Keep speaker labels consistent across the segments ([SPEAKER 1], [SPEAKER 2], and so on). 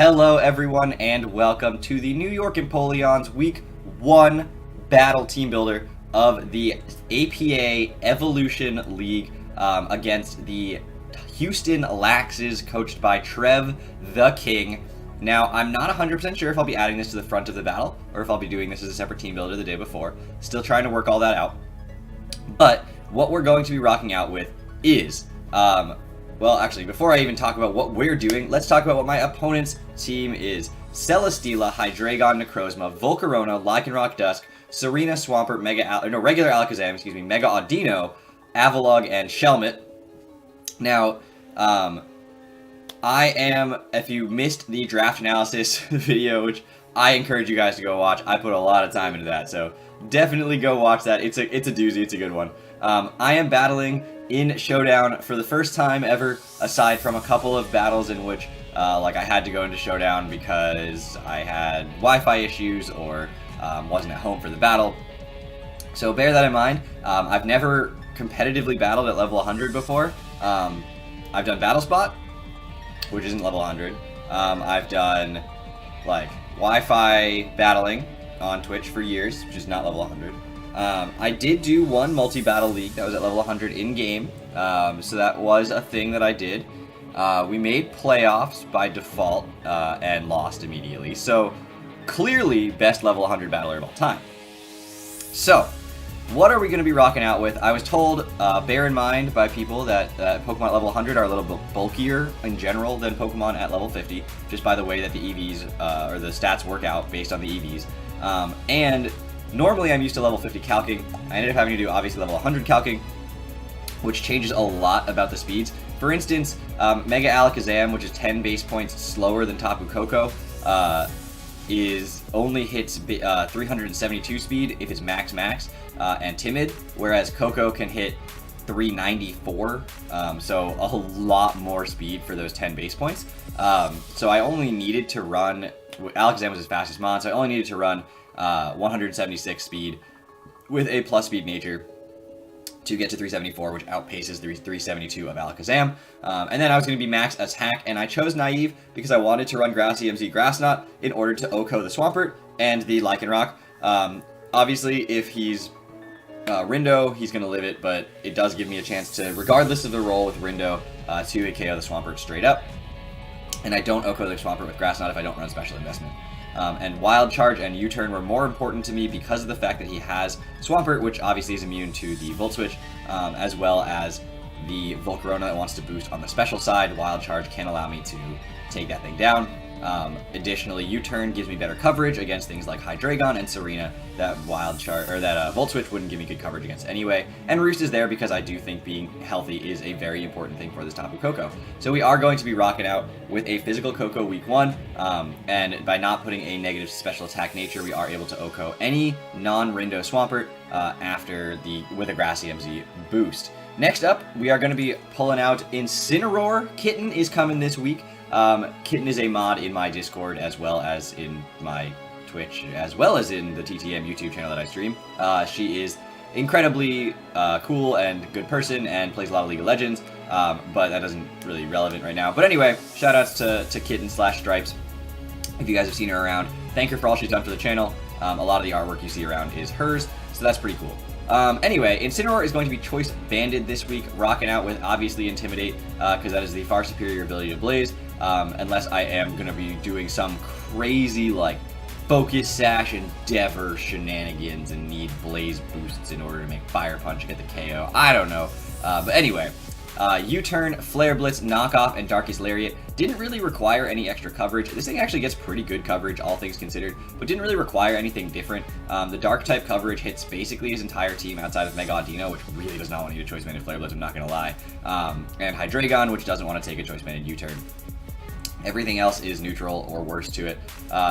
[SPEAKER 1] Hello everyone and welcome to the New York Empoleon's Week 1 Battle Team Builder of the APA Evolution League against the Houston Laxes, coached by Trev the King. Now, I'm not 100% sure if I'll be adding this to the front of the battle or if I'll be doing this as a separate team builder the day before. Still trying to work all that out. But what we're going to be rocking out with is well, actually, before I even talk about what we're doing, let's talk about what my opponent's team is. Celesteela, Hydreigon, Necrozma, Volcarona, Lycanroc Dusk, Serena, Swampert, regular Alakazam, Mega Audino, Avalugg, and Shelmet. Now, if you missed the draft analysis video, which I encourage you guys to go watch, I put a lot of time into that, so definitely go watch that. It's a doozy, it's a good one. I am battling in Showdown for the first time ever, aside from a couple of battles in which I had to go into Showdown because I had Wi-Fi issues or wasn't at home for the battle. So bear that in mind. I've never competitively battled at level 100 before. I've done Battle Spot, which isn't level 100. I've done Wi-Fi battling on Twitch for years, which is not level 100. I did do one multi-battle league that was at level 100 in-game, so that was a thing that I did. We made playoffs by default and lost immediately, so clearly best level 100 battler of all time. So, what are we going to be rocking out with? I was told, bear in mind by people that Pokemon at level 100 are a little bit bulkier in general than Pokemon at level 50, just by the way that the EVs, or the stats work out based on the EVs. And normally I'm used to level 50 calcing. I ended up having to do obviously level 100 calcing, which changes a lot about the speeds. For instance, Mega Alakazam, which is 10 base points slower than Tapu Koko, only hits 372 speed if it's max and timid, whereas Koko can hit 394, so a lot more speed for those 10 base points. So I only needed to run, Alakazam was his fastest mon, so I only needed to run 176 speed with a plus speed nature to get to 374, which outpaces the 372 of Alakazam. And then I was going to be max attack, and I chose Naive because I wanted to run Grassy MZ Grassnot in order to OHKO the Swampert and the Lycanroc. Obviously, if he's Rindo, he's going to live it, but it does give me a chance to, regardless of the roll with Rindo, to KO the Swampert straight up. And I don't OHKO the Swampert with Grassnot if I don't run Special Investment. And Wild Charge and U-Turn were more important to me because of the fact that he has Swampert, which obviously is immune to the Volt Switch, as well as the Volcarona that wants to boost on the special side. Wild Charge can allow me to take that thing down. Additionally, U-Turn gives me better coverage against things like Hydreigon and Serena that Volt Switch wouldn't give me good coverage against anyway. And Roost is there because I do think being healthy is a very important thing for this Tapu Koko. So we are going to be rocking out with a physical Koko week 1, and by not putting a negative special attack nature, we are able to OHKO any non-Rindo Swampert with a Grassy MZ boost. Next up, we are going to be pulling out Incineroar. Kitten is coming this week. Kitten is a mod in my Discord as well as in my Twitch, as well as in the TTM YouTube channel that I stream. She is incredibly cool and good person and plays a lot of League of Legends, but that isn't really relevant right now. But anyway, shoutouts to Kitten/Stripes. If you guys have seen her around, thank her for all she's done for the channel. A lot of the artwork you see around is hers, so that's pretty cool. Anyway, Incineroar is going to be Choice Banded this week, rocking out with obviously Intimidate, because that is the far superior ability to Blaze, unless I am going to be doing some crazy, Focus Sash Endeavor shenanigans and need Blaze boosts in order to make Fire Punch get the KO. I don't know. But anyway, U-Turn, Flare Blitz, Knockoff, and Darkest Lariat didn't really require any extra coverage. This thing actually gets pretty good coverage, all things considered, but didn't really require anything different. The Dark type coverage hits basically his entire team outside of Mega Audino, which really does not want to need a Choice Banded Flare Blitz, I'm not going to lie. And Hydreigon, which doesn't want to take a Choice Banded U-Turn. Everything else is neutral or worse to it.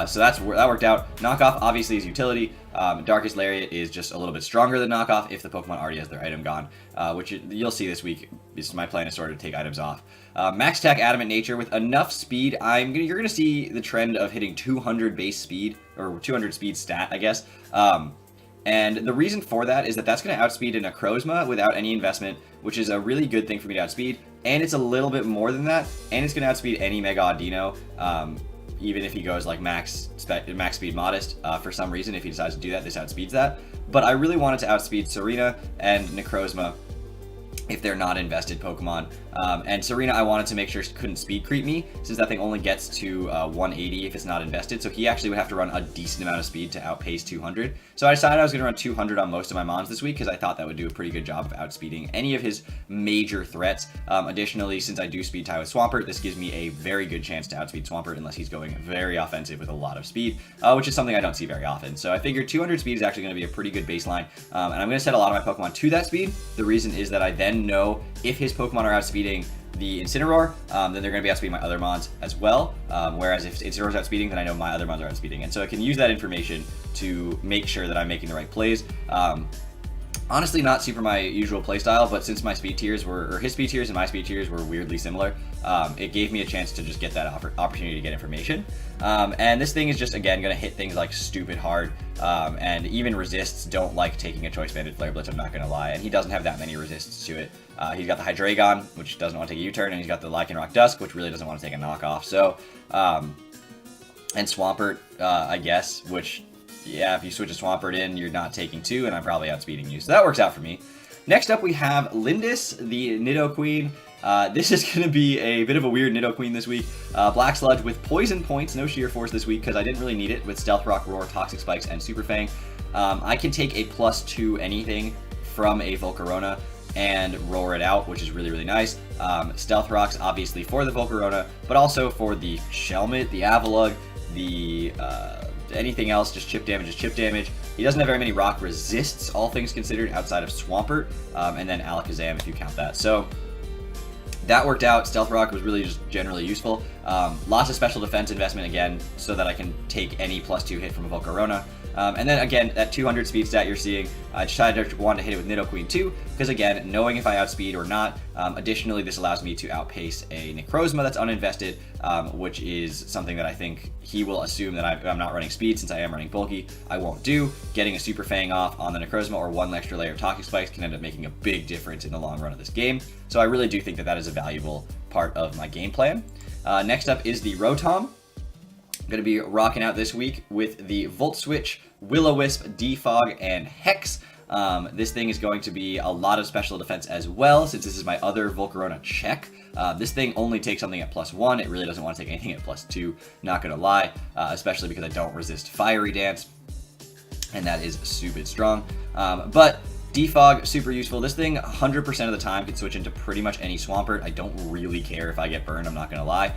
[SPEAKER 1] So that worked out. Knockoff obviously is utility. Darkest Lariat is just a little bit stronger than Knockoff if the Pokemon already has their item gone, which you'll see this week. My plan is sort of to take items off. Max Attack Adamant Nature with enough speed. You're gonna see the trend of hitting 200 base speed, or 200 speed stat, I guess. And the reason for that is that that's going to outspeed a Necrozma without any investment, which is a really good thing for me to outspeed. And it's a little bit more than that, and it's going to outspeed any Mega Audino, even if he goes like max speed modest. For some reason, if he decides to do that, this outspeeds that. But I really wanted to outspeed Serena and Necrozma if they're not invested Pokemon. And Serena, I wanted to make sure couldn't speed creep me, since that thing only gets to 180 if it's not invested. So he actually would have to run a decent amount of speed to outpace 200. So I decided I was going to run 200 on most of my Mons this week, because I thought that would do a pretty good job of outspeeding any of his major threats. Additionally, since I do speed tie with Swampert, this gives me a very good chance to outspeed Swampert unless he's going very offensive with a lot of speed, which is something I don't see very often. So I figured 200 speed is actually going to be a pretty good baseline, and I'm going to set a lot of my Pokemon to that speed. The reason is that I then know if his Pokemon are outspeeding the Incineroar, then they're going to be outspeeding my other Mons as well. Whereas if Incineroar's outspeeding, then I know my other Mons are outspeeding. And so I can use that information to make sure that I'm making the right plays. Honestly, not super my usual playstyle, but since my speed tiers were, or his speed tiers and my speed tiers were weirdly similar, it gave me a chance to just get that opportunity to get information. And this thing is just, again, going to hit things like stupid hard, and even resists don't like taking a Choice Banded Flare Blitz, I'm not going to lie, and he doesn't have that many resists to it. He's got the Hydreigon, which doesn't want to take a U-turn, and he's got the Lycanroc Dusk, which really doesn't want to take a knockoff. So, and Swampert, I guess, which, yeah, if you switch a Swampert in, you're not taking 2, and I'm probably outspeeding you. So that works out for me. Next up, we have Lindis, the Nidoqueen. This is going to be a bit of a weird Nidoqueen this week. Black Sludge with Poison Points, no Sheer Force this week, because I didn't really need it with Stealth Rock, Roar, Toxic Spikes, and Super Fang. I can take a +2 anything from a Volcarona and roar it out, which is really, really nice. Stealth Rocks, obviously, for the Volcarona, but also for the Shelmet, the Avalugg, the anything else, just chip damage is chip damage. He doesn't have very many rock resists, all things considered, outside of Swampert, and then Alakazam if you count that. So that worked out. Stealth Rock was really just generally useful. Lots of special defense investment again, so that I can take any +2 hit from a Volcarona. And then again, that 200 speed stat you're seeing, I decided to want to hit it with Nidoqueen too, because again, knowing if I outspeed or not. Additionally, this allows me to outpace a Necrozma that's uninvested, which is something that I think he will assume that I'm not running speed since I am running bulky. I won't do. Getting a Super Fang off on the Necrozma or one extra layer of Toxic Spikes can end up making a big difference in the long run of this game. So I really do think that that is a valuable part of my game plan. Next up is the Rotom. Going to be rocking out this week with the Volt Switch, Will-O-Wisp, Defog, and Hex. This thing is going to be a lot of special defense as well, since this is my other Volcarona check. This thing only takes something at +1. It really doesn't want to take anything at +2, not going to lie, especially because I don't resist Fiery Dance, and that is stupid strong. But Defog, super useful. This thing 100% of the time can switch into pretty much any Swampert. I don't really care if I get burned, I'm not going to lie.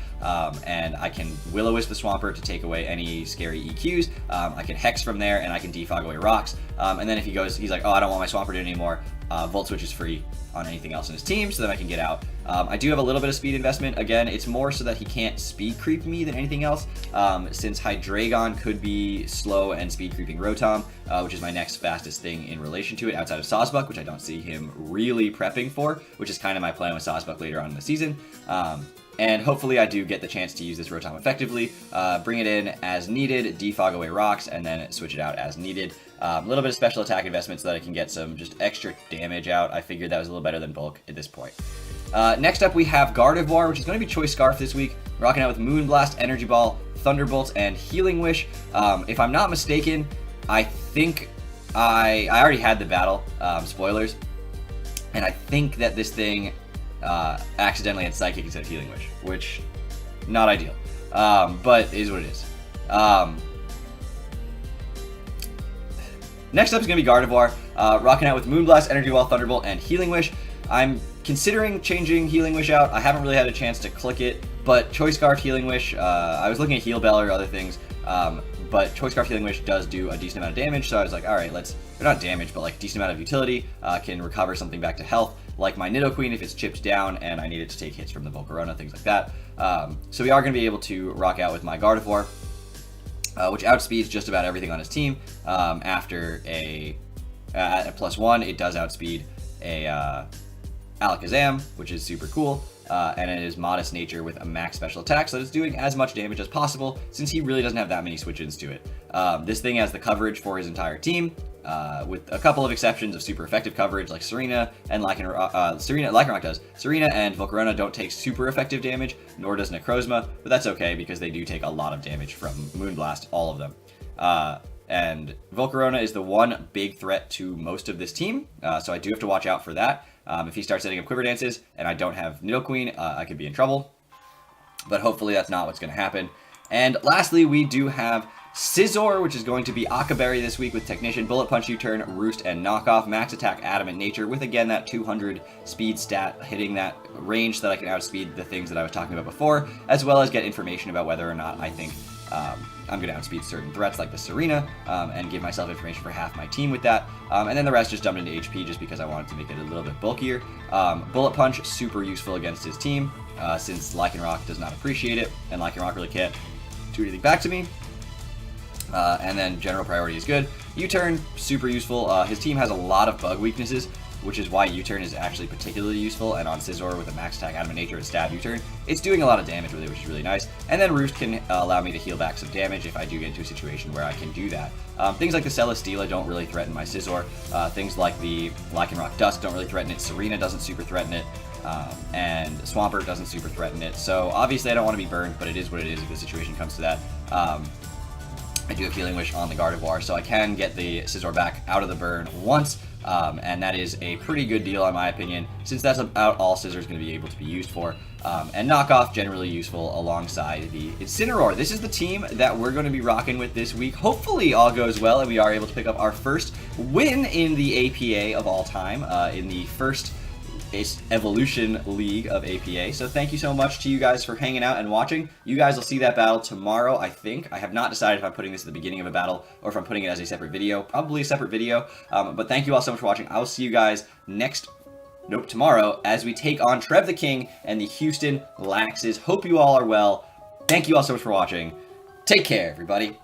[SPEAKER 1] And I can Will-O-Wisp the Swampert to take away any scary EQs. I can Hex from there, and I can Defog away rocks. And then if he's like, oh, I don't want my Swampert anymore, Volt Switch is free on anything else in his team, so then I can get out. I do have a little bit of speed investment. Again, it's more so that he can't speed creep me than anything else, since Hydreigon could be slow and speed creeping Rotom, which is my next fastest thing in relation to it, outside of Sawsbuck, which I don't see him really prepping for, which is kind of my plan with Sawsbuck later on in the season. And hopefully I do get the chance to use this Rotom effectively, bring it in as needed, defog away rocks, and then switch it out as needed. A little bit of special attack investment so that I can get some just extra damage out. I figured that was a little better than bulk at this point. Next up we have Gardevoir, which is going to be Choice Scarf this week, rocking out with Moonblast, Energy Ball, Thunderbolts, and Healing Wish. If I'm not mistaken, I think I already had the battle, spoilers, and I think that this thing accidentally had Psychic instead of Healing Wish, which, not ideal, but is what it is. Next up is going to be Gardevoir, rocking out with Moonblast, Energy Ball, Thunderbolt, and Healing Wish. I'm considering changing Healing Wish out. I haven't really had a chance to click it, but Choice Scarf, Healing Wish, I was looking at Heal Bell or other things, but Choice Scarf, Healing Wish does do a decent amount of damage, so I was like, alright, or not damage, but like decent amount of utility, can recover something back to health, like my Nidoqueen if it's chipped down and I need it to take hits from the Volcarona, things like that. So we are going to be able to rock out with my Gardevoir, which outspeeds just about everything on his team. After at a +1, it does outspeed a Alakazam, which is super cool, and it is modest nature with a max special attack, so it's doing as much damage as possible, since he really doesn't have that many switch-ins to it. This thing has the coverage for his entire team, with a couple of exceptions of super effective coverage like Serena and Lycanroc does. Serena and Volcarona don't take super effective damage, nor does Necrozma, but that's okay because they do take a lot of damage from Moonblast, all of them. And Volcarona is the one big threat to most of this team, so I do have to watch out for that. If he starts setting up Quiver Dances and I don't have Nidoqueen, I could be in trouble. But hopefully that's not what's going to happen. And lastly, we do have Scizor, which is going to be Akaberry this week with Technician, Bullet Punch, U-Turn, Roost, and Knockoff. Max Attack, Adamant Nature, with again that 200 speed stat, hitting that range so that I can outspeed the things that I was talking about before, as well as get information about whether or not I think I'm going to outspeed certain threats like the Serena, and give myself information for half my team with that. And then the rest just dumped into HP just because I wanted to make it a little bit bulkier. Bullet Punch, super useful against his team, since Lycanroc does not appreciate it, and Lycanroc really can't do anything back to me. And then General Priority is good. U-Turn, super useful. His team has a lot of bug weaknesses, which is why U-Turn is actually particularly useful. And on Scizor with a Max Attack, Adamant Nature, and Stab U-Turn, it's doing a lot of damage with it, which is really nice. And then Roost can allow me to heal back some damage if I do get into a situation where I can do that. Things like the Celesteela don't really threaten my Scizor. Things like the Lycanroc Dusk don't really threaten it. Serena doesn't super threaten it. And Swampert doesn't super threaten it. So obviously I don't want to be burned, but it is what it is if the situation comes to that. I do have Healing Wish on the Gardevoir, so I can get the Scizor back out of the burn once, and that is a pretty good deal in my opinion, since that's about all Scizor is going to be able to be used for. And Knockoff, generally useful alongside the Incineroar. This is the team that we're going to be rocking with this week. Hopefully all goes well and we are able to pick up our first win in the APA of all time, in the first Evolution League of APA. So thank you so much to you guys for hanging out and watching. You guys will see that battle tomorrow, I think. I have not decided if I'm putting this at the beginning of a battle or if I'm putting it as a separate video. Probably a separate video. But thank you all so much for watching. I will see you guys tomorrow as we take on Trev the King and the Houston Laxes. Hope you all are well. Thank you all so much for watching. Take care, everybody.